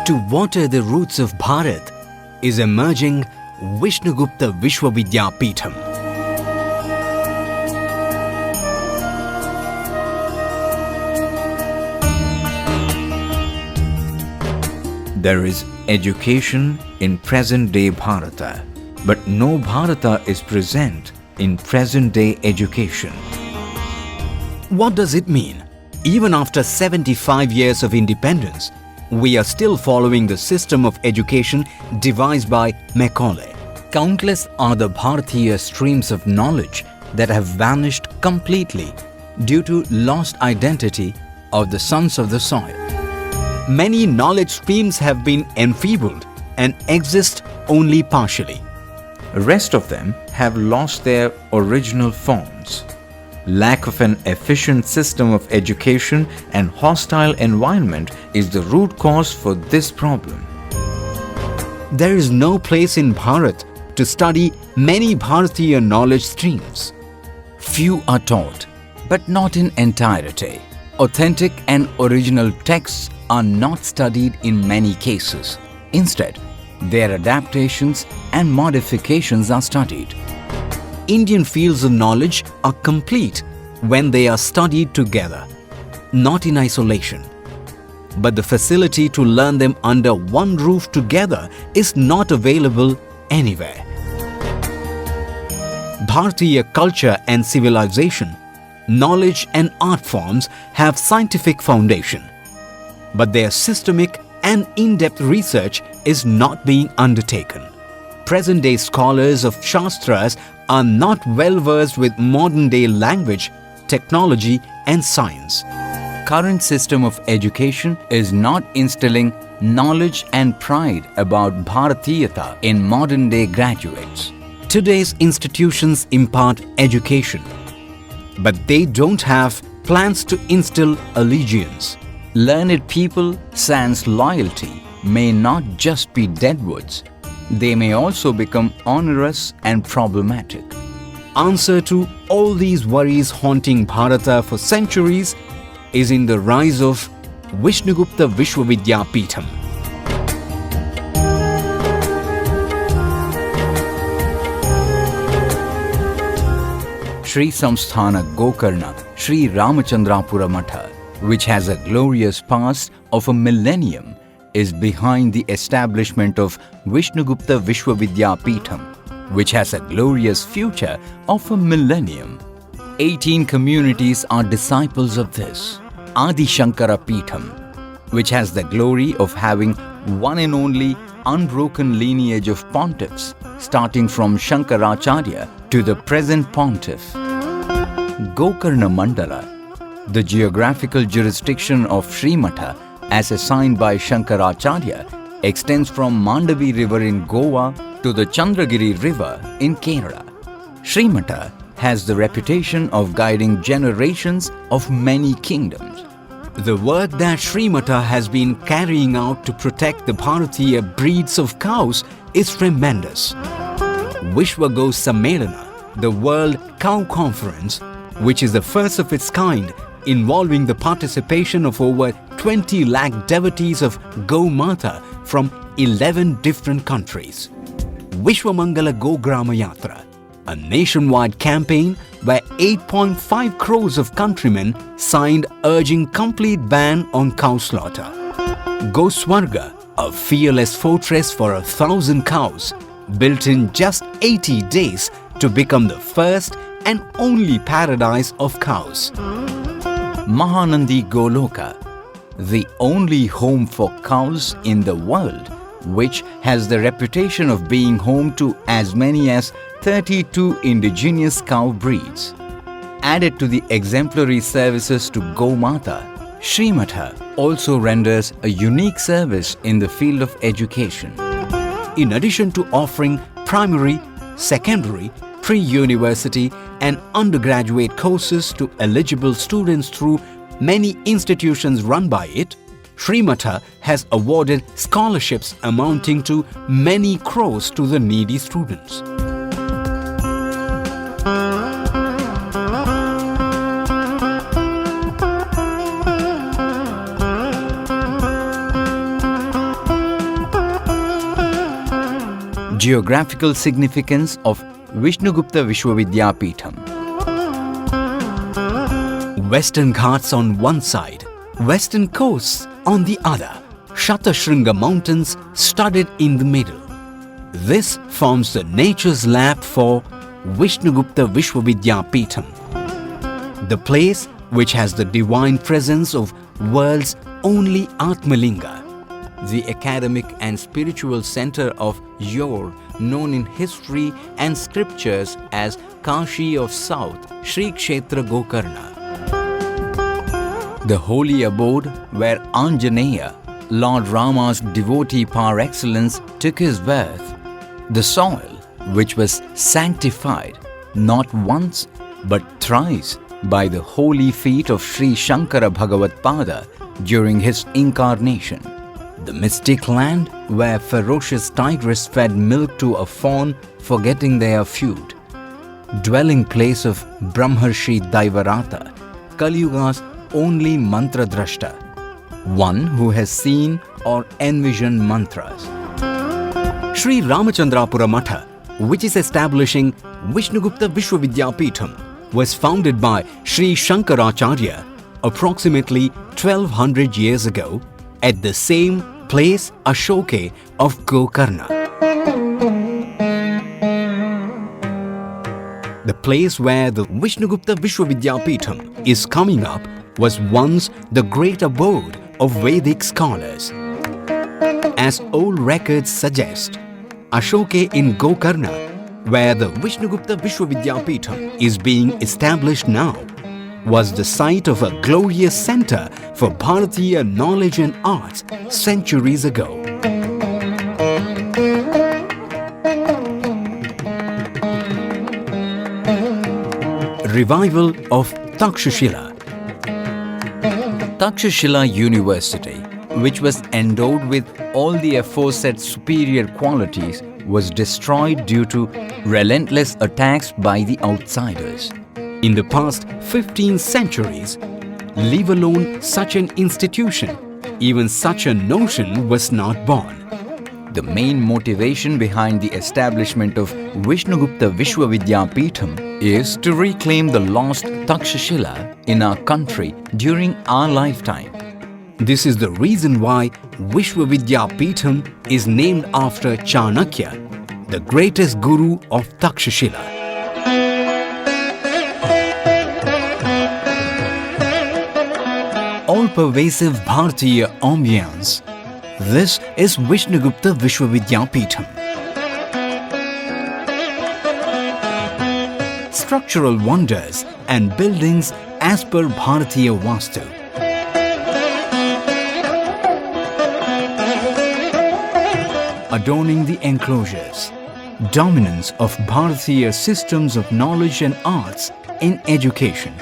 to water the roots of Bharat is emerging Vishnugupta Vishwavidyapeetham. There is education in present-day Bharata, but no Bharata is present in present-day education. What does it mean? Even after 75 years of independence, we are still following the system of education devised by Macaulay. Countless are the Bharatiya streams of knowledge that have vanished completely due to lost identity of the sons of the soil. Many knowledge streams have been enfeebled and exist only partially. The rest of them have lost their original forms. Lack of an efficient system of education and hostile environment is the root cause for this problem. There is no place in Bharat to study many Bharatiya knowledge streams. Few are taught, but not in entirety. Authentic and original texts are not studied in many cases. Instead, their adaptations and modifications are studied. Indian fields of knowledge are complete when they are studied together, not in isolation. But the facility to learn them under one roof together is not available anywhere. Bharatiya culture and civilization, knowledge and art forms have scientific foundation, but their systemic and in-depth research is not being undertaken. Present-day scholars of Shastras are not well versed with modern-day language, technology and science. Current system of education is not instilling knowledge and pride about Bharatiyata in modern-day graduates. Today's institutions impart education, but they don't have plans to instill allegiance. Learned people sans loyalty may not just be deadwoods. They may also become onerous and problematic. Answer to all these worries haunting Bharata for centuries is in the rise of Vishnugupta Vishwavidyapeetham. Sri Samsthana Gokarna Sri Ramachandrapura Matha, which has a glorious past of a millennium, is behind the establishment of Vishnugupta Vishwavidyapeetham, which has a glorious future of a millennium. 18 communities are disciples of this. Adi Shankara Peetham, which has the glory of having one and only unbroken lineage of pontiffs, starting from Shankaracharya to the present pontiff. Gokarna Mandala, the geographical jurisdiction of Srimatha as assigned by Shankaracharya, extends from Mandavi River in Goa to the Chandragiri River in Kerala. Srimatha has the reputation of guiding generations of many kingdoms. The work that Srimatha has been carrying out to protect the Bharatiya breeds of cows is tremendous. Vishwa Gau Sammelana, the World Cow Conference, which is the first of its kind, involving the participation of over 20 lakh devotees of Gau Mata from 11 different countries. Vishwamangala Go Grama Yatra, a nationwide campaign where 8.5 crores of countrymen signed urging complete ban on cow slaughter. Goswarga, a fearless fortress for 1,000 cows, built in just 80 days to become the first and only paradise of cows. Mahanandi Goloka, the only home for cows in the world, which has the reputation of being home to as many as 32 indigenous cow breeds. Added to the exemplary services to Gomata, Srimatha also renders a unique service in the field of education. In addition to offering primary, secondary, pre-university and undergraduate courses to eligible students through many institutions run by it, Srimatha has awarded scholarships amounting to many crores to the needy students. Geographical significance of Vishnugupta Vishwavidyapeetham. Western Ghats on one side, western coasts on the other, Shatashringa mountains studded in the middle. This forms the nature's lap for Vishnugupta Vishwavidyapeetham, the place which has the divine presence of world's only Atmalinga, the academic and spiritual center of Yor, known in history and scriptures as Kashi of South, Shri Kshetra Gokarna. The holy abode where Anjaneya, Lord Rama's devotee par excellence, took his birth. The soil which was sanctified not once but thrice by the holy feet of Sri Shankara Bhagavatpada during his incarnation. The mystic land where ferocious tigers fed milk to a fawn forgetting their feud. Dwelling place of Brahmarshi Daivarata, Kaliyuga's only mantra drashta, one who has seen or envisioned mantras. Sri Ramachandrapura Matha, which is establishing Vishnugupta Vishwavidyapeetham, was founded by Sri Shankaracharya approximately 1200 years ago at the same place Ashoke of Gokarna. The place where the Vishnugupta Vishwavidyapeetham is coming up was once the great abode of Vedic scholars. As old records suggest, Ashoke in Gokarna, where the Vishnugupta Vishwavidyapeetham is being established now, was the site of a glorious center for Bharatiya knowledge and arts centuries ago. Revival of Takshashila. Takshashila University, which was endowed with all the aforesaid superior qualities, was destroyed due to relentless attacks by the outsiders. In the past 15 centuries, leave alone such an institution, even such a notion was not born. The main motivation behind the establishment of Vishnugupta Vishwavidyapeetham is to reclaim the lost Takshashila in our country during our lifetime. This is the reason why Vishwavidyapeetham is named after Chanakya, the greatest guru of Takshashila. All-pervasive Bharatiya ambience. This is Vishnugupta Vishwavidyapeetham. Structural wonders and buildings as per Bharatiya Vastu. Adorning the enclosures. Dominance of Bharatiya systems of knowledge and arts in education.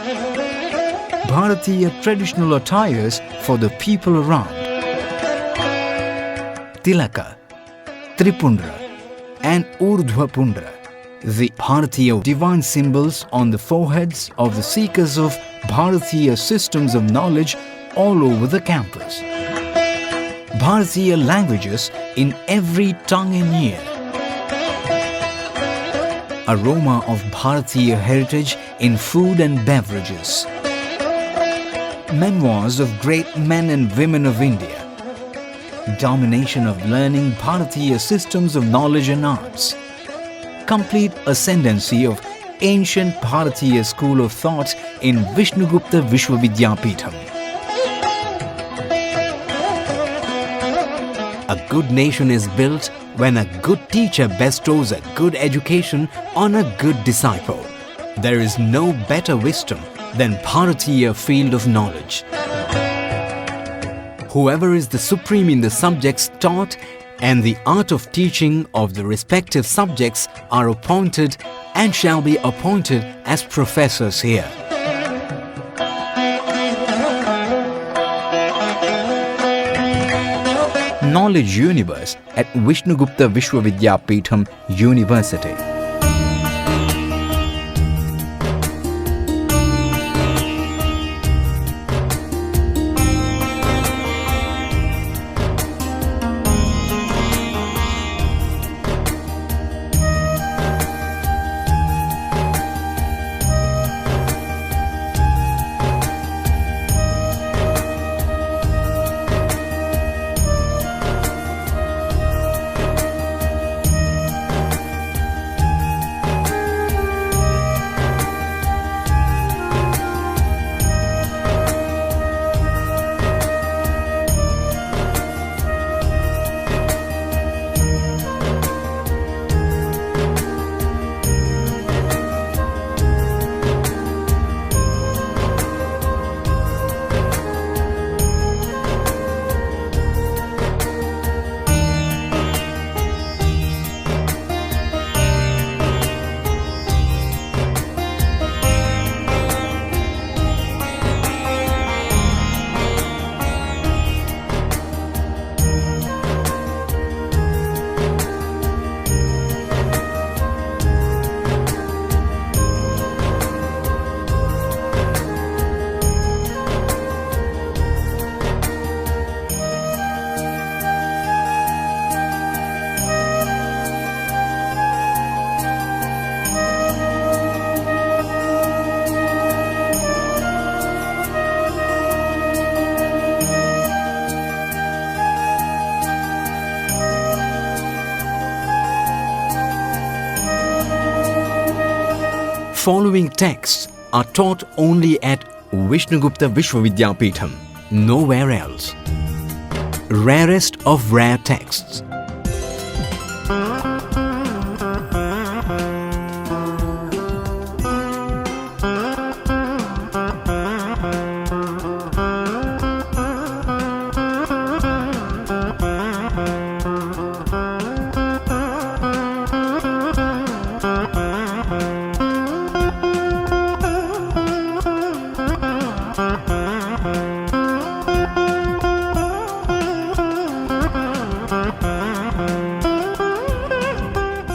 Bharatiya traditional attires for the people around. Tilaka, Tripundra and Urdhvapundra, the Bharatiya divine symbols on the foreheads of the seekers of Bharatiya systems of knowledge all over the campus. Bharatiya languages in every tongue and ear. Aroma of Bharatiya heritage in food and beverages. Memoirs of great men and women of India. Domination of learning Bharatiya systems of knowledge and arts. Complete ascendancy of ancient Bharatiya school of thought in Vishnugupta Vishwavidyapeetham. A good nation is built when a good teacher bestows a good education on a good disciple. There is no better wisdom than Bharatiya field of knowledge. Whoever is the supreme in the subjects taught and the art of teaching of the respective subjects are appointed and shall be appointed as professors here. Knowledge Universe at Vishnugupta Vishwavidyapeetham University. following texts are taught only at Vishnugupta Vishwavidyapeetham, nowhere else. Rarest of rare texts.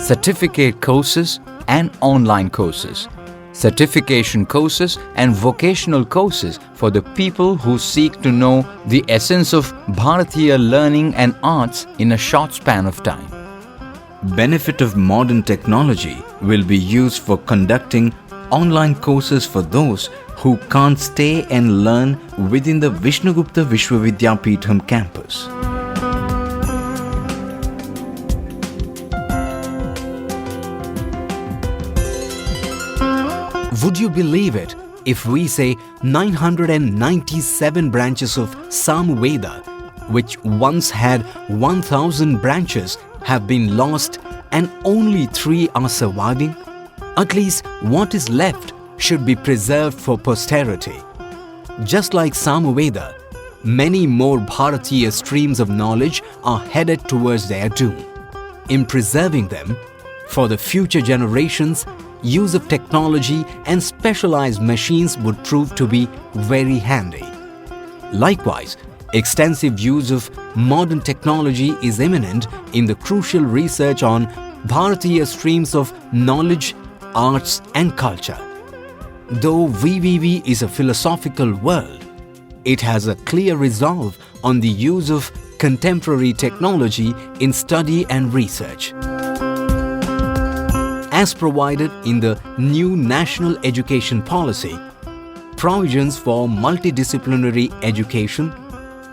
Certificate courses and online courses, certification courses and vocational courses for the people who seek to know the essence of Bharatiya learning and arts in a short span of time. Benefit of modern technology will be used for conducting online courses for those who can't stay and learn within the Vishnugupta Vishwavidyapeetham campus. Would you believe it if we say 997 branches of Samveda, which once had 1000 branches, have been lost and only 3 are surviving? At least what is left should be preserved for posterity. Just like Samveda, many more Bharatiya streams of knowledge are headed towards their doom. In preserving them, for the future generations, use of technology and specialized machines would prove to be very handy. Likewise, extensive use of modern technology is imminent in the crucial research on Bharatiya streams of knowledge, arts and culture. Though VVV is a philosophical world, it has a clear resolve on the use of contemporary technology in study and research. As provided in the new National Education Policy, provisions for multidisciplinary education,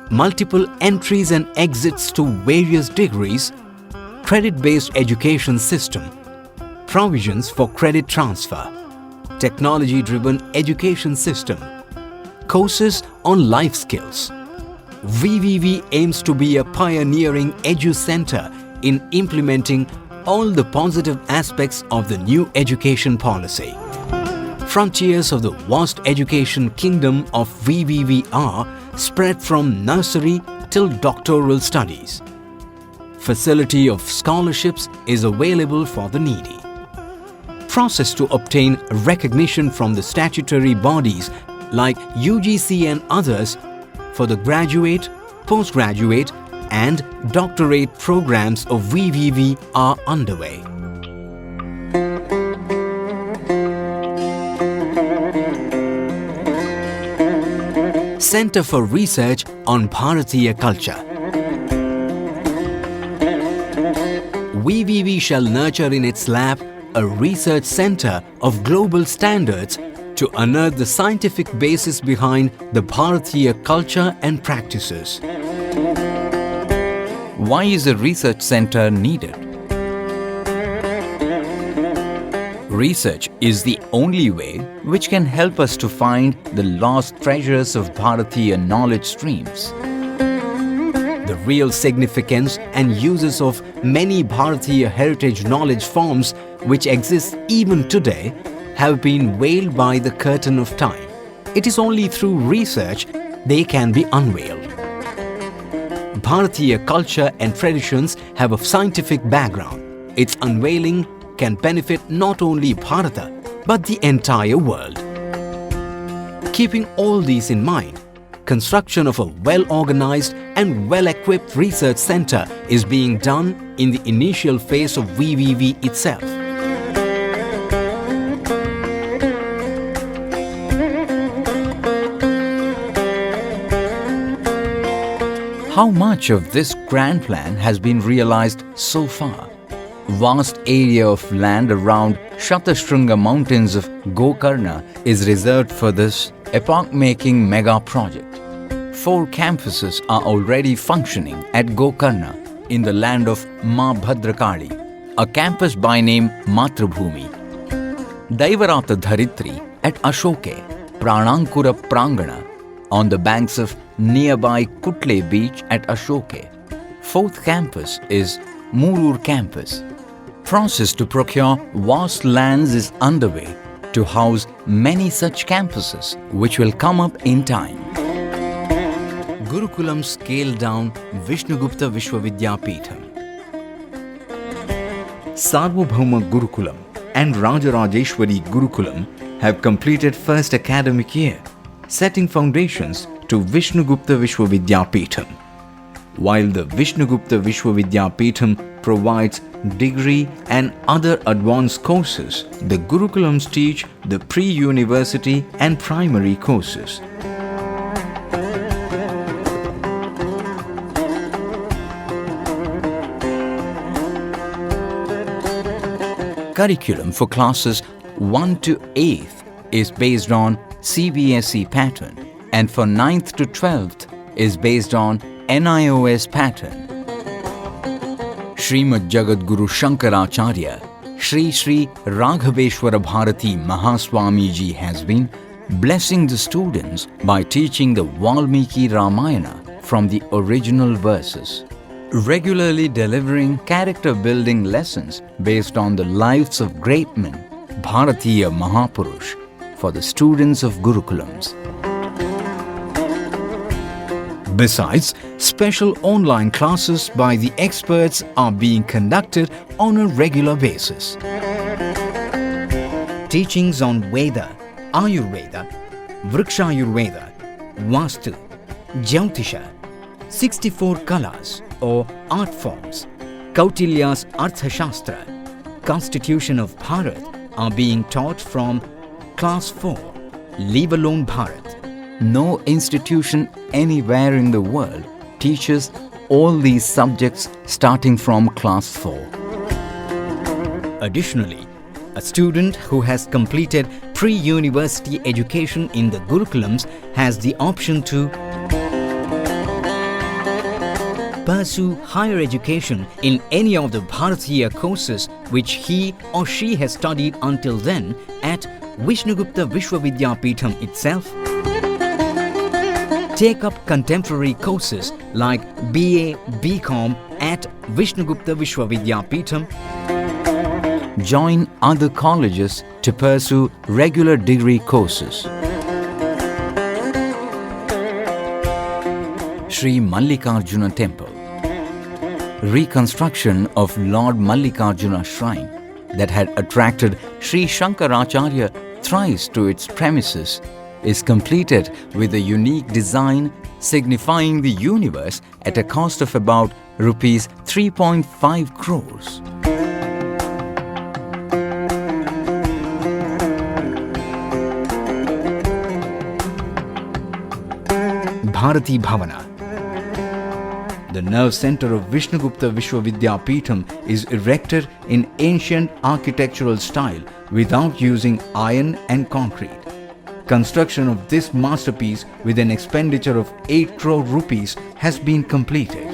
multiple entries and exits to various degrees, credit-based education system, provisions for credit transfer, technology-driven education system, courses on life skills. VVV aims to be a pioneering edu-center in implementing all the positive aspects of the new education policy. Frontiers of the vast education kingdom of VVV are spread from nursery till doctoral studies. Facility of scholarships is available for the needy. Process to obtain recognition from the statutory bodies like UGC and others for the graduate, postgraduate and doctorate programs of VVV are underway. Center for Research on Bharatiya Culture. VVV shall nurture in its lab a research center of global standards to unearth the scientific basis behind the Bharatiya culture and practices. Why is a research center needed? Research is the only way which can help us to find the lost treasures of Bharatiya knowledge streams. The real significance and uses of many Bharatiya heritage knowledge forms which exist even today have been veiled by the curtain of time. It is only through research they can be unveiled. Bharatiya culture and traditions have a scientific background. Its unveiling can benefit not only Bharata but the entire world. Keeping all these in mind, construction of a well-organized and well-equipped research center is being done in the initial phase of VVV itself. How much of this grand plan has been realized so far? Vast area of land around Shatashringa mountains of Gokarna is reserved for this epoch-making mega project. 4 campuses are already functioning at Gokarna in the land of Ma Bhadrakali, a campus by name Matrabhumi. Daivarata Dharitri at Ashoke, Pranankura Prangana on the banks of nearby Kutle Beach at Ashoke. Fourth campus is Murur campus. Process to procure vast lands is underway to house many such campuses which will come up in time. Gurukulam scaled down Vishnugupta Vishwavidyapeetham. Sarvabhauma Gurukulam and Rajarajeshwari Gurukulam have completed first academic year, setting foundations to Vishnugupta Vishwavidyapeetham. While the Vishnugupta Vishwavidyapeetham provides degree and other advanced courses, the Gurukulams teach the pre-university and primary courses. Curriculum for classes 1 to 8th is based on CBSE pattern and for 9th to 12th is based on NIOS pattern. Srimad Jagadguru Shankaracharya Shri Shri Raghaveshwara Bharati Mahaswami Ji has been blessing the students by teaching the Valmiki Ramayana from the original verses, regularly delivering character-building lessons based on the lives of great men, Bharatiya Mahapurush, for the students of Gurukulams. Besides, special online classes by the experts are being conducted on a regular basis. Teachings on Veda, Ayurveda, Vrikshayurveda, Vastu, Jyotisha, 64 Kalas or art forms, Kautilya's Arthashastra, Constitution of Bharat are being taught from Class 4, Leave Alone Bharat. No institution anywhere in the world teaches all these subjects starting from Class 4. Additionally, a student who has completed pre-university education in the Gurukulams has the option to pursue higher education in any of the Bharatiya courses which he or she has studied until then at Vishnugupta Vishwavidyapeetham itself. Take up contemporary courses like BA, BCom at Vishnugupta Vishwavidyapeetham. Join other colleges to pursue regular degree courses. Sri Mallikarjuna Temple. Reconstruction of Lord Mallikarjuna Shrine that had attracted Sri Shankaracharya thrice to its premises is completed with a unique design signifying the universe at a cost of about rupees 3.5 crores. Bharati Bhavana. The nerve center of Vishnugupta Vishwavidyapeetham is erected in ancient architectural style without using iron and concrete. Construction of this masterpiece with an expenditure of 8 crore rupees has been completed.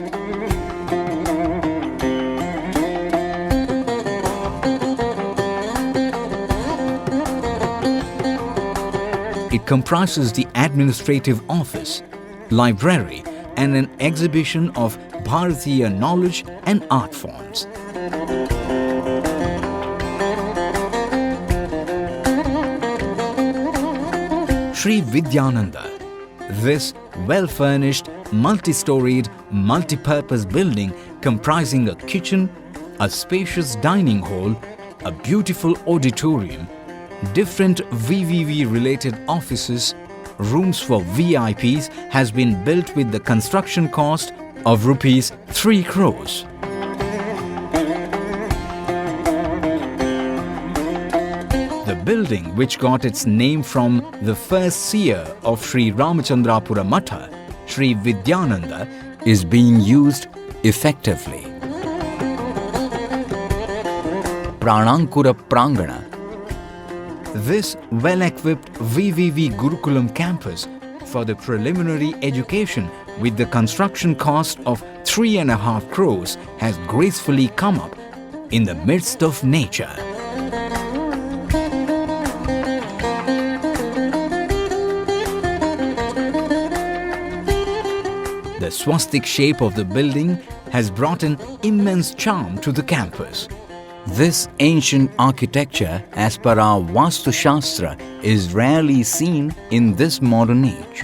It comprises the administrative office, library, and an exhibition of Bharatiya knowledge and art forms. Sri Vidyananda. This well-furnished, multi-storied, multi-purpose building comprising a kitchen, a spacious dining hall, a beautiful auditorium, different VVV-related offices, rooms for VIPs has been built with the construction cost of rupees 3 crores. The building, which got its name from the first seer of Sri Ramachandrapura Matha, Sri Vidyananda, is being used effectively. Pranankura Prangana. This well-equipped VVV Gurukulam campus for the preliminary education with the construction cost of 3.5 crores has gracefully come up in the midst of nature. swastik shape of the building has brought an immense charm to the campus. This ancient architecture, as per our Vastu Shastra, is rarely seen in this modern age.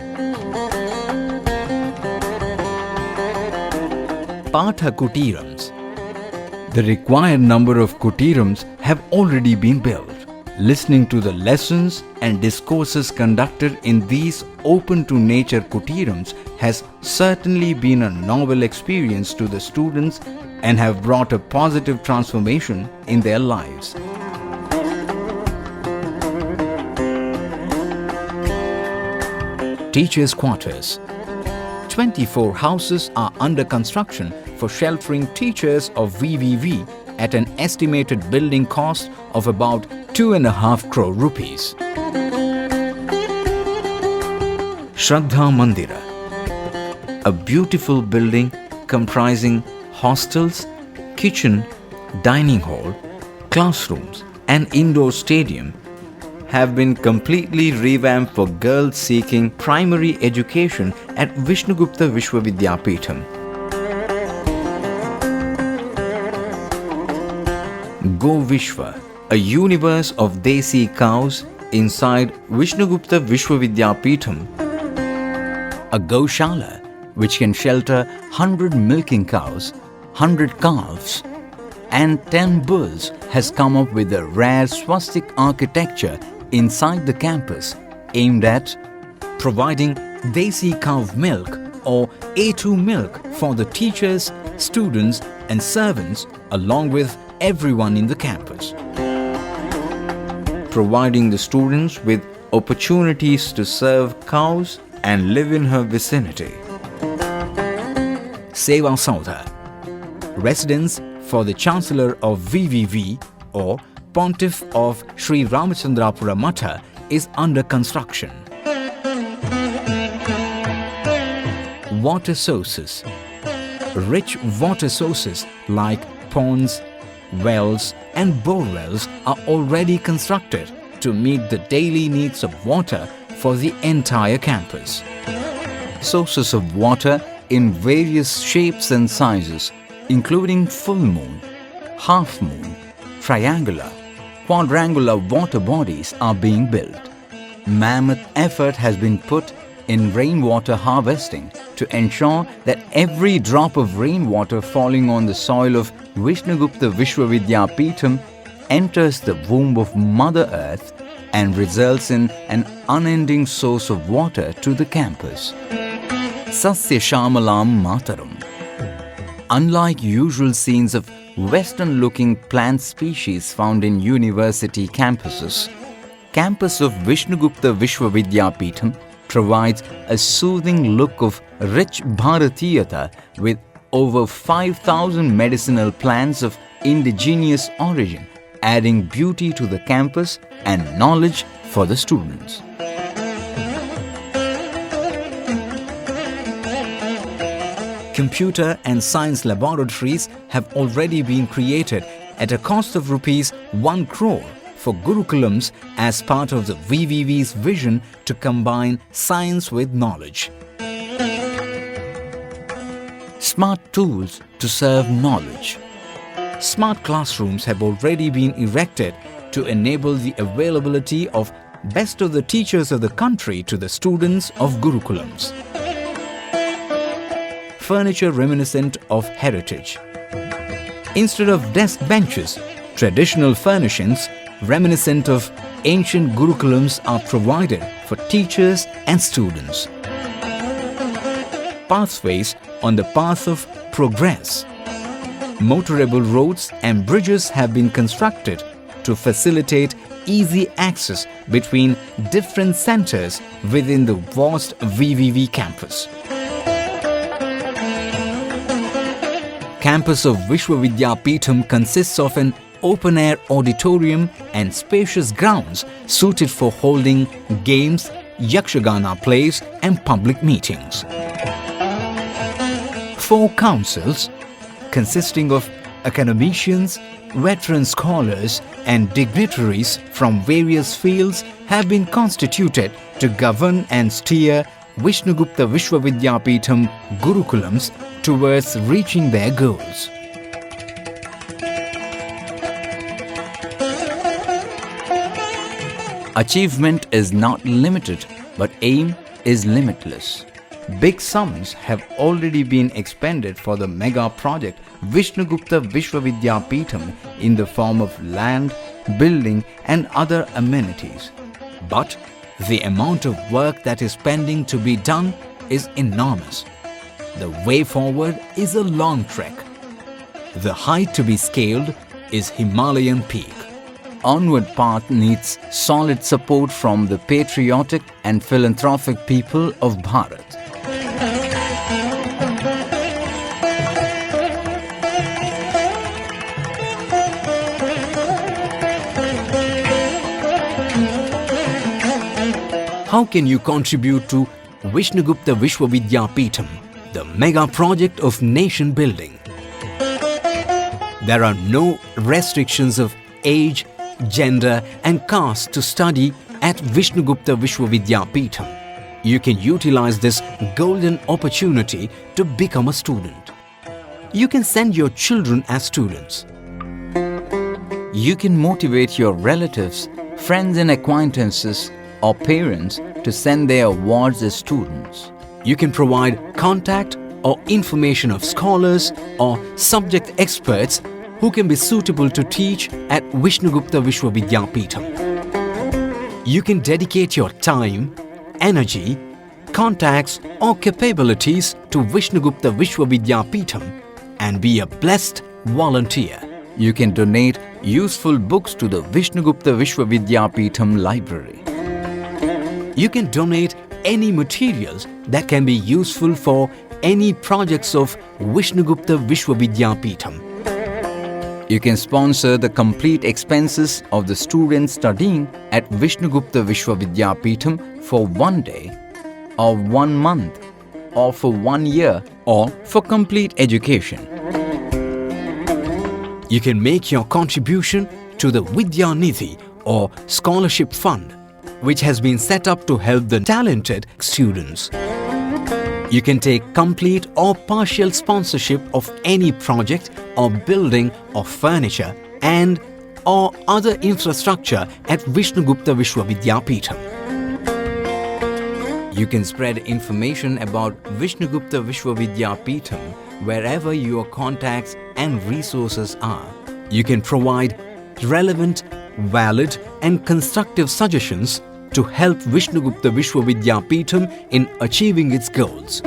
Patha Kutirams. The required number of kutirams have already been built. Listening to the lessons and discourses conducted in these open-to-nature kutirams has certainly been a novel experience to the students and have brought a positive transformation in their lives. Teachers' Quarters. 24 houses are under construction for sheltering teachers of VVV at an estimated building cost of about 2.5 crore rupees. Shraddha Mandira, a beautiful building comprising hostels, kitchen, dining hall, classrooms and indoor stadium have been completely revamped for girls seeking primary education at Vishnugupta Vishwavidyapeetham. Go Vishwa, a universe of Desi cows inside Vishnugupta Vishwavidyapeetham. A Goshala, which can shelter 100 milking cows, 100 calves, and 10 bulls, has come up with a rare swastik architecture inside the campus aimed at providing Desi cow milk or A2 milk for the teachers, students and servants along with everyone in the campus. Providing the students with opportunities to serve cows and live in her vicinity. Seva Saudha, residence for the Chancellor of VVV or Pontiff of Sri Ramachandrapura Matha is under construction. Water sources. Rich water sources like ponds, wells and borewells are already constructed to meet the daily needs of water for the entire campus. sources of water in various shapes and sizes, including full moon, half moon, triangular, quadrangular water bodies are being built. Mammoth effort has been put in rainwater harvesting to ensure that every drop of rainwater falling on the soil of Vishnugupta Vishwavidyapeetham enters the womb of Mother Earth and results in an unending source of water to the campus. Sasya Shamalam Mataram. Unlike usual scenes of Western-looking plant species found in university campuses, campus of Vishnugupta Vishwavidyapeetham provides a soothing look of rich Bharatiyata with over 5,000 medicinal plants of indigenous origin, adding beauty to the campus and knowledge for the students. Computer and science laboratories have already been created at a cost of rupees 1 crore for Gurukulams as part of the VVV's vision to combine science with knowledge. Smart tools to serve knowledge. Smart classrooms have already been erected to enable the availability of best of the teachers of the country to the students of Gurukulams. Furniture reminiscent of heritage. Instead of desk benches, traditional furnishings reminiscent of ancient Gurukulams are provided for teachers and students. Pathways on the path of progress. Motorable roads and bridges have been constructed to facilitate easy access between different centers within the vast VVV campus. Campus of Vishwavidyapeetham consists of an open-air auditorium and spacious grounds suited for holding games, Yakshagana plays and public meetings. 4 councils consisting of academicians, veteran scholars and dignitaries from various fields have been constituted to govern and steer Vishnugupta Vishwavidyapeetham Gurukulams towards reaching their goals. Achievement is not limited, but aim is limitless. Big sums have already been expended for the mega project Vishnugupta Vishwavidyapeetham in the form of land, building and other amenities. But the amount of work that is pending to be done is enormous. The way forward is a long trek. The height to be scaled is Himalayan peak. Onward path needs solid support from the patriotic and philanthropic people of Bharat. How can you contribute to Vishnugupta Vishwavidyapeetham, the mega project of nation building? There are no restrictions of age, gender and caste to study at Vishnugupta Vishwavidyapeetham. You can utilize this golden opportunity to become a student. You can send your children as students. You can motivate your relatives, friends and acquaintances or parents to send their awards as students. You can provide contact or information of scholars or subject experts who can be suitable to teach at Vishnugupta Vishwavidyapeetham. You can dedicate your time, energy, contacts or capabilities to Vishnugupta Vishwavidyapeetham and be a blessed volunteer. You can donate useful books to the Vishnugupta Vishwavidyapeetham library. You can donate any materials that can be useful for any projects of Vishnugupta Vishwavidyapeetham. You can sponsor the complete expenses of the students studying at Vishnugupta Vishwavidyapeetham for 1 day, or 1 month, or for 1 year, or for complete education. You can make your contribution to the Vidya Nidhi or scholarship fund, which has been set up to help the talented students. You can take complete or partial sponsorship of any project or building or furniture and or other infrastructure at Vishnugupta Vishwavidyapeetham. You can spread information about Vishnugupta Vishwavidyapeetham wherever your contacts and resources are. You can provide relevant, valid and constructive suggestions to help Vishnugupta Vishwavidyapeetham in achieving its goals.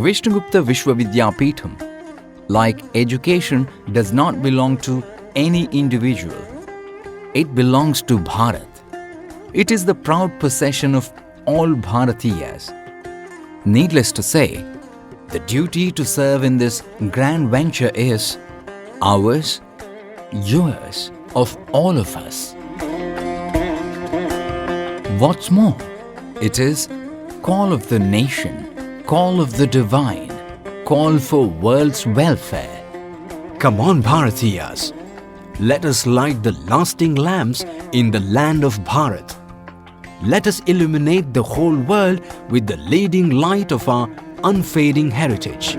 Vishnugupta Vishwavidyapeetham, like education, does not belong to any individual. It belongs to Bharat. It is the proud possession of all Bharatiyas. Needless to say, the duty to serve in this grand venture is ours, yours, of all of us. What's more, it is call of the nation, call of the divine, call for world's welfare. Come on, Bharatiyas, let us light the lasting lamps in the land of Bharat. Let us illuminate the whole world with the leading light of our unfading heritage.